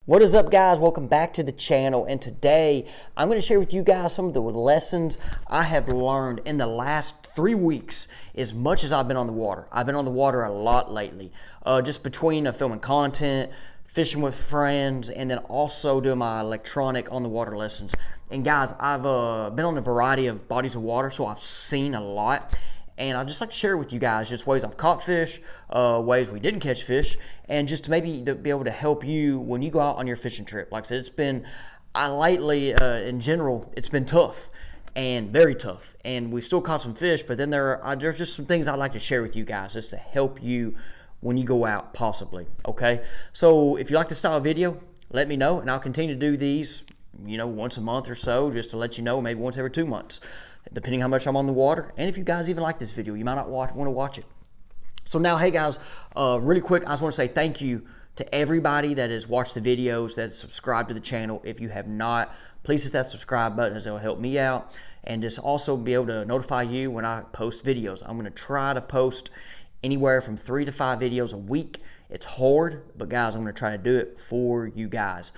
What is up, guys? Welcome back to the channel, and today I'm going to share with you guys some of the lessons I have learned in the last 3 weeks as much as I've been on the water. I've been on the water a lot lately, just between filming content, fishing with friends, and then also doing my electronic on the water lessons. And guys, I've been on a variety of bodies of water, so I've seen a lot. And I'd just like to share with you guys just ways I've caught fish, ways we didn't catch fish, and just to maybe be able to help you when you go out on your fishing trip. Like I said, it's been, lately, in general, it's been tough and very tough. And we still caught some fish, but then there's just some things I'd like to share with you guys just to help you when you go out, possibly, okay? So if you like this style of video, let me know, and I'll continue to do these, once a month or so, just to let you know, maybe once every 2 months, depending how much I'm on the water. And if you guys even like this video, you might not want to watch it. So now, hey guys, really quick, I just want to say thank you to everybody that has watched the videos, that's subscribed to the channel. If you have not, please hit that subscribe button, as it'll help me out, and just also be able to notify you when I post videos. I'm going to try to post anywhere from 3 to 5 videos a week. It's hard, but guys, I'm going to try to do it for you guys.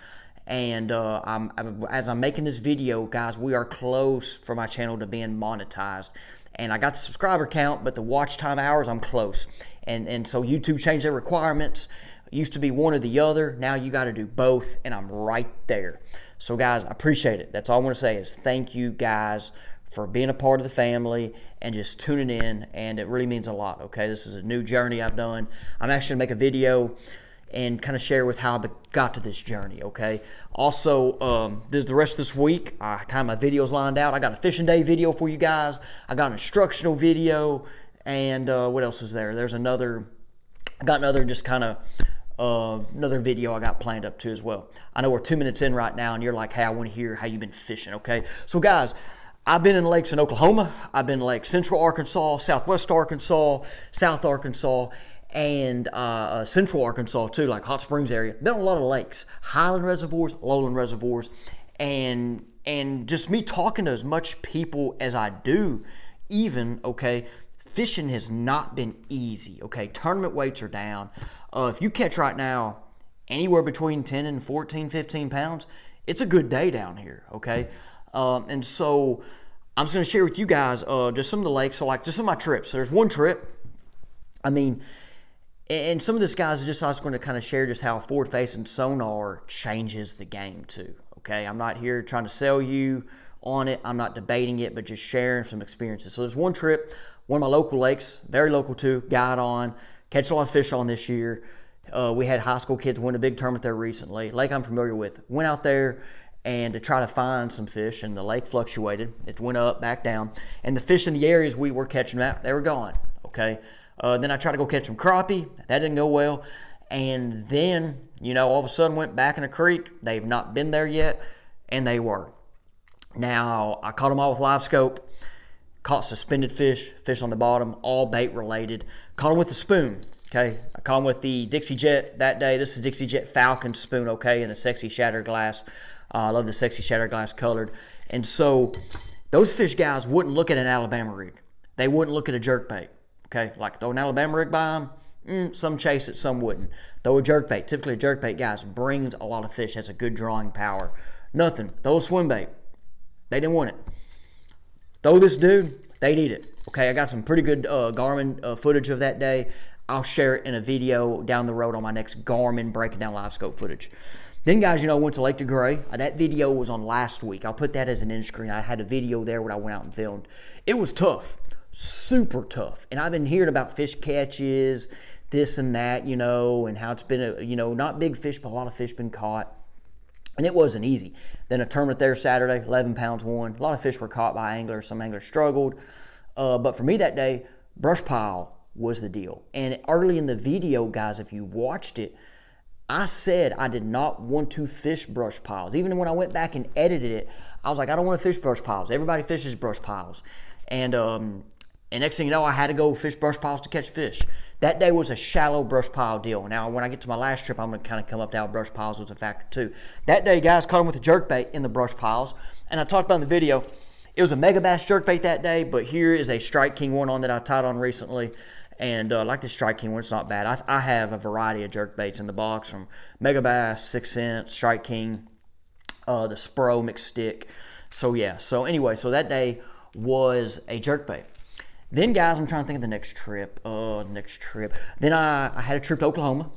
And as I'm making this video, guys, we are close for my channel to being monetized. And I got the subscriber count, but the watch time hours, I'm close. And so YouTube changed their requirements. It used to be one or the other. Now you got to do both, and I'm right there. So guys, I appreciate it. That's all I want to say is thank you guys for being a part of the family and just tuning in. And it really means a lot, okay? This is a new journey I've done. I'm actually going to make a video and kind of share with how I got to this journey, okay? Also, this the rest of this week, my videos lined out. I got a fishing day video for you guys. I got an instructional video, and what else is there? There's another, I got another just kind of, another video I got planned up too as well. I know we're 2 minutes in right now, and you're like, hey, I want to hear how you've been fishing, okay? So guys, I've been in lakes in Oklahoma. I've been in Lake Central Arkansas, Southwest Arkansas, South Arkansas, and Central Arkansas too, like Hot Springs area. Been on a lot of lakes, highland reservoirs, lowland reservoirs, and just me talking to as much people as I do, even, okay, fishing has not been easy, okay? Tournament weights are down. If you catch right now anywhere between 10 and 14, 15 pounds, it's a good day down here, okay? And so I'm just going to share with you guys just some of the lakes. So like just some of my trips. There's one trip, and some of this, guys, I was going to kind of share just how forward-facing sonar changes the game too, okay? I'm not here trying to sell you on it. I'm not debating it, but just sharing some experiences. So there's one trip, one of my local lakes, very local too, got on, catch a lot of fish on this year. We had high school kids win a big tournament there recently. Lake I'm familiar with. Went out there and to try to find some fish, and the lake fluctuated. It went up, back down, and the fish in the areas we were catching at, they were gone, okay? Then I tried to go catch some crappie. That didn't go well. And then, all of a sudden went back in a creek. They've not been there yet, and they were. Now, I caught them all with live scope. Caught suspended fish, fish on the bottom, all bait related. Caught them with a spoon, okay? I caught them with the Dixie Jet that day. This is Dixie Jet Falcon spoon, okay, in a sexy shattered glass. I love the sexy shattered glass colored. And so those fish, guys, wouldn't look at an Alabama rig. They wouldn't look at a jerkbait. Okay, like throw an Alabama rig by them, some chase it, some wouldn't. Throw a jerkbait. Typically a jerkbait, guys, brings a lot of fish, has a good drawing power. Nothing. Throw a swim bait. They didn't want it. Throw this dude, they'd eat it. Okay, I got some pretty good Garmin footage of that day. I'll share it in a video down the road on my next Garmin breaking down live scope footage. Then, guys, I went to Lake DeGray. That video was on last week. I'll put that as an end screen. I had a video there where I went out and filmed. It was tough. Super tough. And I've been hearing about fish catches, this and that, and how it's been, not big fish, but a lot of fish been caught. And it wasn't easy. Then a tournament there Saturday, 11 pounds won. A lot of fish were caught by anglers. Some anglers struggled. But for me that day, brush pile was the deal. And early in the video, guys, if you watched it, I said I did not want to fish brush piles. Even when I went back and edited it, I was like, I don't want to fish brush piles. Everybody fishes brush piles. And next thing you know, I had to go fish brush piles to catch fish. That day was a shallow brush pile deal. Now, when I get to my last trip, I'm going to kind of come up to how brush piles was a factor too. That day, guys, caught them with a jerkbait in the brush piles. And I talked about in the video, it was a Megabass jerkbait that day, but here is a Strike King one on that I tied on recently. And like the Strike King one, it's not bad. I have a variety of jerk baits in the box, from Megabass, 6 Cent, Strike King, the Spro mixed stick. So yeah, so anyway, so that day was a jerk bait. Then guys, I'm trying to think of the next trip. Then I had a trip to Oklahoma,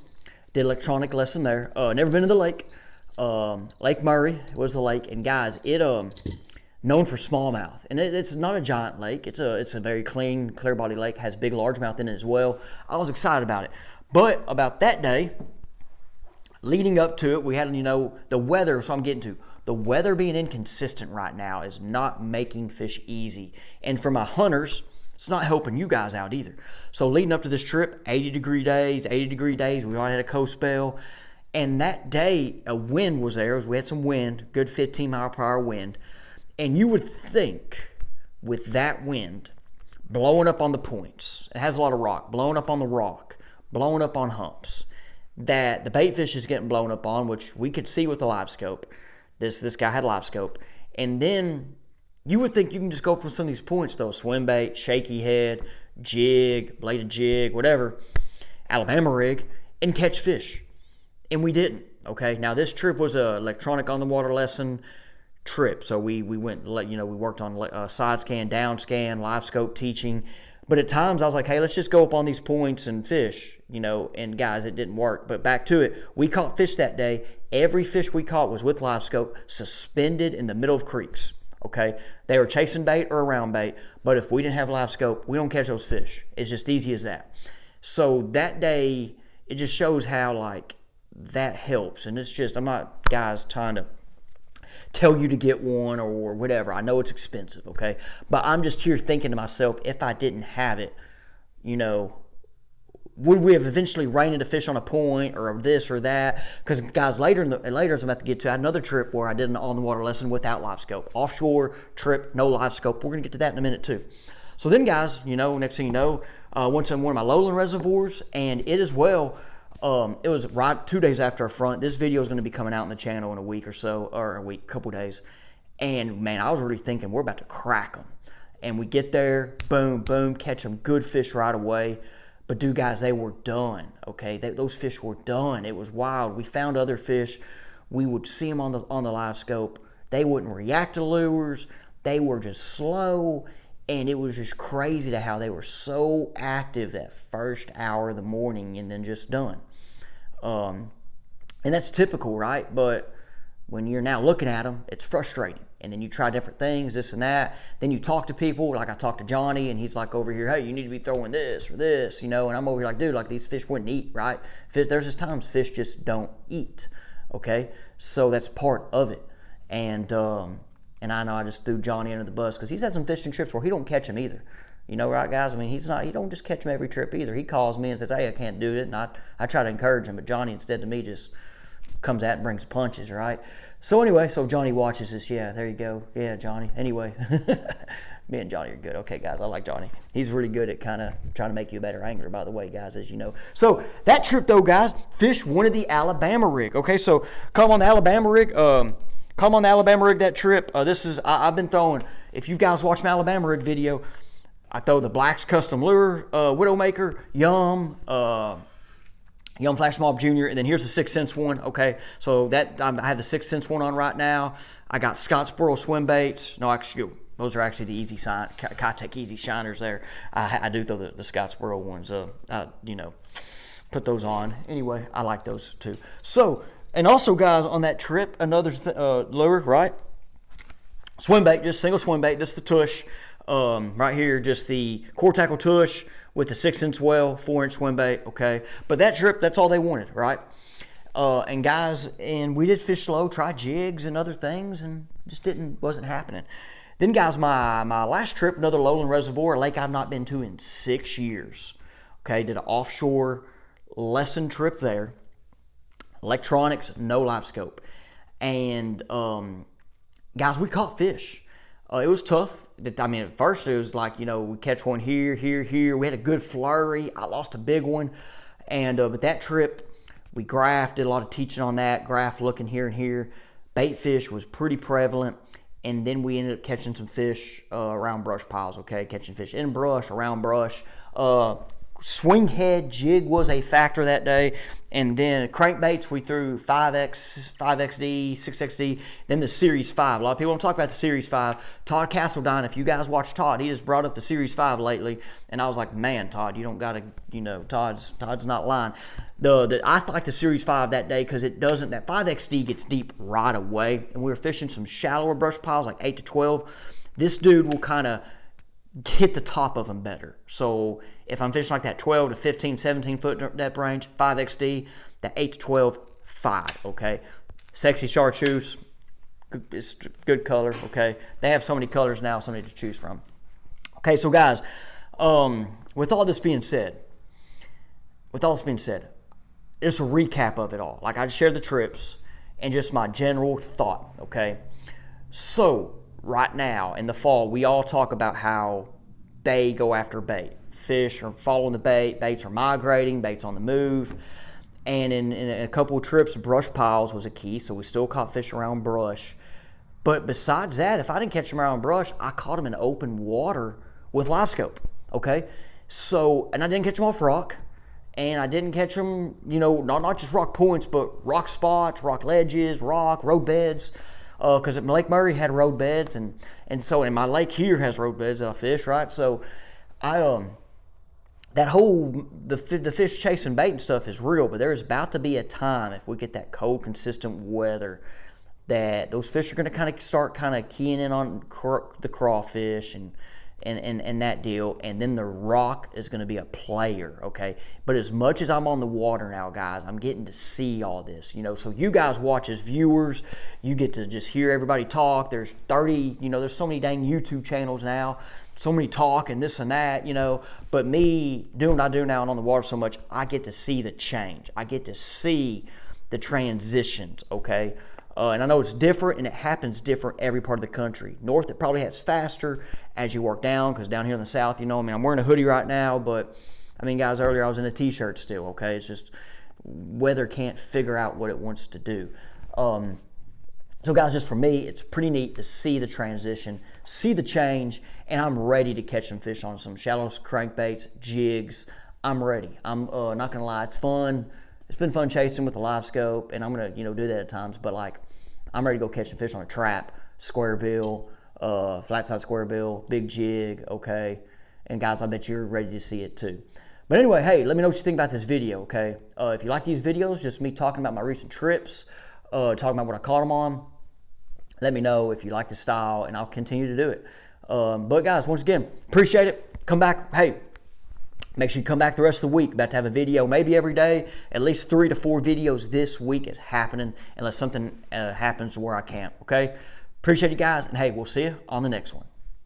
did electronic lesson there. Never been to the lake. Lake Murray was the lake, and guys, it known for smallmouth, and it's not a giant lake. It's a very clean, clear body lake. Has big largemouth in it as well. I was excited about it, but about that day, leading up to it, we had, you know, the weather. So I'm getting to the weather being inconsistent right now is not making fish easy, and for my hunters, it's not helping you guys out either. So leading up to this trip, 80-degree days. We already had a cold spell. And that day, a wind was there. We had some wind, good 15-mile-per-hour wind. And you would think with that wind blowing up on the points, it has a lot of rock, blowing up on the rock, blowing up on humps, that the bait fish is getting blown up on, which we could see with the live scope. This guy had a live scope. And then you would think you can just go up with some of these points, though. Swim bait, shaky head, jig, bladed jig, whatever, Alabama rig, and catch fish. And we didn't, okay? Now, this trip was a electronic on the water lesson trip. So we went, you know, we worked on side scan, down scan, live scope teaching. But at times I was like, hey, let's just go up on these points and fish, you know, and guys, it didn't work. But back to it, we caught fish that day. Every fish we caught was with live scope, suspended in the middle of creeks. Okay, they were chasing bait or around bait, but if we didn't have live scope, we don't catch those fish. It's just easy as that. So that day, it just shows how, like, that helps. And it's just, I'm not, guys, trying to tell you to get one or whatever. I know it's expensive, okay? But I'm just here thinking to myself, if I didn't have it, you know, would we have eventually reined a fish on a point or this or that? Because, guys, later, as I'm about to get to, I had another trip where I did an on-the-water lesson without live scope. Offshore trip, no live scope. We're going to get to that in a minute, too. So then, guys, you know, next thing you know, went to one of my lowland reservoirs, and it as well, it was right 2 days after our front. This video is going to be coming out on the channel in a week or so, or a week, couple days. And, man, I was really thinking we're about to crack them. And we get there, boom, boom, catch some good fish right away. But dude, guys, they were done, okay? Those fish were done. It was wild. We found other fish. We would see them on the live scope. They wouldn't react to lures. They were just slow. And it was just crazy to how they were so active that first hour of the morning and then just done. And that's typical, right? But when you're now looking at them, it's frustrating. And then you try different things, this and that. Then you talk to people, like I talked to Johnny, and he's like over here, hey, you need to be throwing this or this, you know. And I'm over here like, dude, like these fish wouldn't eat, right? There's just times fish just don't eat, okay? So that's part of it. And I know I just threw Johnny under the bus because he's had some fishing trips where he don't catch them either. You know, right, guys? I mean, he don't just catch them every trip either. He calls me and says, hey, I can't do it. And I try to encourage him, but Johnny, instead of me, just comes out and brings punches, right? So anyway, so Johnny watches this. Yeah, there you go. Yeah, Johnny. Anyway, me and Johnny are good. Okay, guys, I like Johnny. He's really good at kind of trying to make you a better angler, by the way, guys, as you know. So that trip, though, guys, fish wanted the Alabama rig. Okay, so come on the Alabama rig. Come on the Alabama rig that trip. I've been throwing, if you guys watch my Alabama rig video, I throw the Black's Custom Lure, Widowmaker, Yum Flash Mob Jr., and then here's the 6 Cents one, okay? So that, I have the 6 Cents one on right now. I got Scott Sparrow swim baits. No, actually, those are actually the Easy Kitech Easy Shiners there. I do throw the Scott Sparrow ones, you know, put those on. Anyway, I like those too. So, and also, guys, on that trip, another lure, right? Swim bait, just single swim bait. This is the tush. Right here, just the core tackle tush with the 6 Cents well, 4-inch swim bait, okay? But that trip, that's all they wanted, right? And guys, and we did fish slow, tried jigs and other things, and just wasn't happening. Then, guys, my last trip, another lowland reservoir, a lake I've not been to in 6 years. Okay, did an offshore lesson trip there. Electronics, no live scope. And, guys, we caught fish. It was tough. I mean, at first it was like, you know, we catch one here, here, here. We had a good flurry. I lost a big one. And, but that trip, we graphed, did a lot of teaching on that, graph looking here and here. Bait fish was pretty prevalent. And then we ended up catching some fish around brush piles, okay? Catching fish in brush, around brush. swing head jig was a factor that day. And then crankbaits, we threw 5X, 5XD, 6XD, then the Series 5. A lot of people don't talk about the Series 5. Todd Castledine, if you guys watch Todd, he just brought up the Series 5 lately. And I was like, man, Todd, you don't got to, you know, Todd's not lying. I like the Series 5 that day because it doesn't, that 5XD gets deep right away. And we were fishing some shallower brush piles, like 8 to 12. This dude will kind of hit the top of them better. So if I'm fishing like that 12 to 15, 17 foot depth range, 5XD, that 8 to 12, 5, okay? Sexy Chartreuse, it's good color, okay? They have so many colors now, so many to choose from. Okay, so guys, with all this being said, just a recap of it all. Like, I just shared the trips and just my general thought, okay? So right now in the fall, we all talk about how they go after bait. Fish are following the bait, baits are migrating, baits on the move. And in a couple of trips, brush piles was a key, so we still caught fish around brush. But besides that, if I didn't catch them around brush, I caught them in open water with live scope, okay? So, and I didn't catch them off rock, and I didn't catch them, you know, not just rock points, but rock spots, rock ledges, road beds. Because Lake Murray had road beds, and my lake here has road beds that I fish, right? So that whole the fish chasing bait and stuff is real, but there is about to be a time, if we get that cold, consistent weather, that those fish are going to start keying in on the crawfish and that deal, and then the rock is going to be a player, okay? But as much as I'm on the water now, guys, I'm getting to see all this, you know, so you guys watch as viewers, you get to just hear everybody talk. There's 30, you know, there's so many dang YouTube channels now, so many talk and this and that, you know, but me doing what I do now and on the water so much, I get to see the change. I get to see the transitions, okay? And I know it's different, and it happens different every part of the country. North, it probably has faster as you work down, because down here in the South, you know, I mean, I'm wearing a hoodie right now, but, I mean, guys, earlier I was in a T-shirt still, okay? It's just weather can't figure out what it wants to do. So, guys, just for me, it's pretty neat to see the transition, see the change, and I'm ready to catch some fish on some shallow crankbaits, jigs. I'm ready. I'm not going to lie, it's fun. It's been fun chasing with the live scope, and I'm gonna, you know, do that at times. But like, I'm ready to go catch some fish on a trap, square bill, flat side square bill, big jig, okay. And guys, I bet you're ready to see it too. But anyway, hey, let me know what you think about this video, okay. If you like these videos, just me talking about my recent trips, talking about what I caught them on. Let me know if you like the style, and I'll continue to do it. But guys, once again, appreciate it. Come back, hey. Make sure you come back the rest of the week. About to have a video maybe every day. At least 3 to 4 videos this week is happening, unless something happens where I can't, okay? Appreciate you guys, and hey, we'll see you on the next one.